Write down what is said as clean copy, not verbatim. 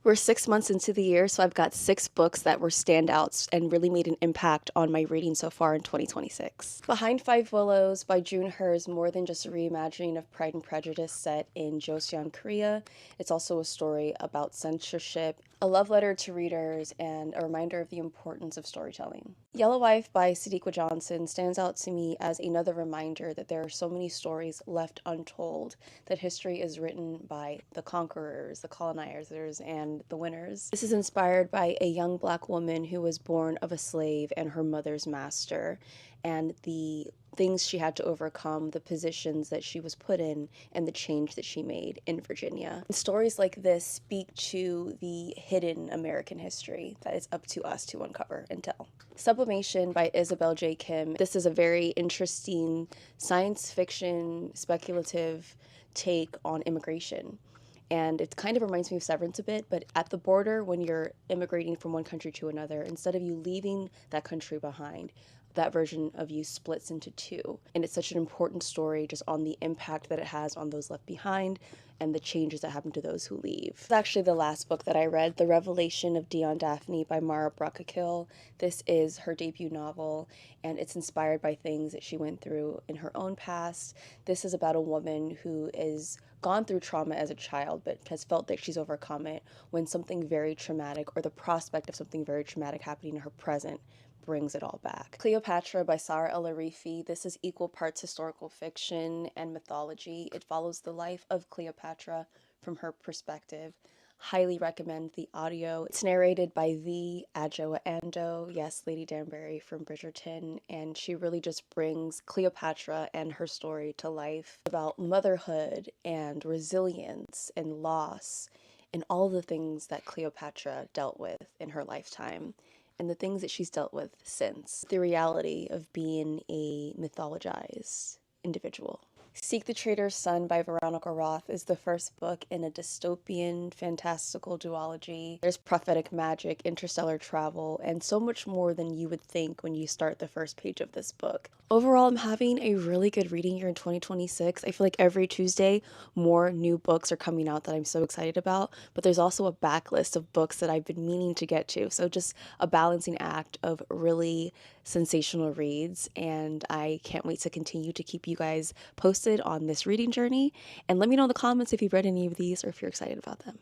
We're 6 months into the year, so I've got 6 books that were standouts and really made an impact on my reading so far in 2026. Behind Five Willows by June Her is more than just a reimagining of Pride and Prejudice set in Joseon, Korea. It's also a story about censorship, a love letter to readers, and a reminder of the importance of storytelling. Yellow Wife by Sadiqa Johnson stands out to me as another reminder that there are so many stories left untold, that history is written by the conquerors, the colonizers, and the winners. This is inspired by a young black woman who was born of a slave and her mother's master, and the things she had to overcome, the positions that she was put in, and the change that she made in Virginia. Stories like this speak to the hidden American history that is up to us to uncover and tell. Sublimation by Isabel J. Kim. This is a very interesting science fiction, speculative take on immigration. And it kind of reminds me of Severance a bit, but at the border, when you're immigrating from one country to another, instead of you leaving that country behind, that version of you splits into two. And it's such an important story just on the impact that it has on those left behind and the changes that happen to those who leave. It's actually the last book that I read, The Revelation of Dion Daphne by Mara Brackenkill. This is her debut novel, and it's inspired by things that she went through in her own past. This is about a woman who is gone through trauma as a child but has felt that she's overcome it when something very traumatic or the prospect of something very traumatic happening in her present brings it all back. Cleopatra by Sarah El Arifi. This is equal parts historical fiction and mythology. It follows the life of Cleopatra from her perspective. Highly recommend the audio. It's narrated by the Adjoa Ando, yes, Lady Danbury from Bridgerton, and she really just brings Cleopatra and her story to life about motherhood and resilience and loss and all the things that Cleopatra dealt with in her lifetime and the things that she's dealt with since. The reality of being a mythologized individual. Seek the Traitor's Son by Veronica Roth is the first book in a dystopian, fantastical duology. There's prophetic magic, interstellar travel, and so much more than you would think when you start the first page of this book. Overall, I'm having a really good reading year in 2026. I feel like every Tuesday, more new books are coming out that I'm so excited about, but there's also a backlist of books that I've been meaning to get to. So just a balancing act of really sensational reads, and I can't wait to continue to keep you guys posted on this reading journey. And let me know in the comments if you've read any of these or if you're excited about them.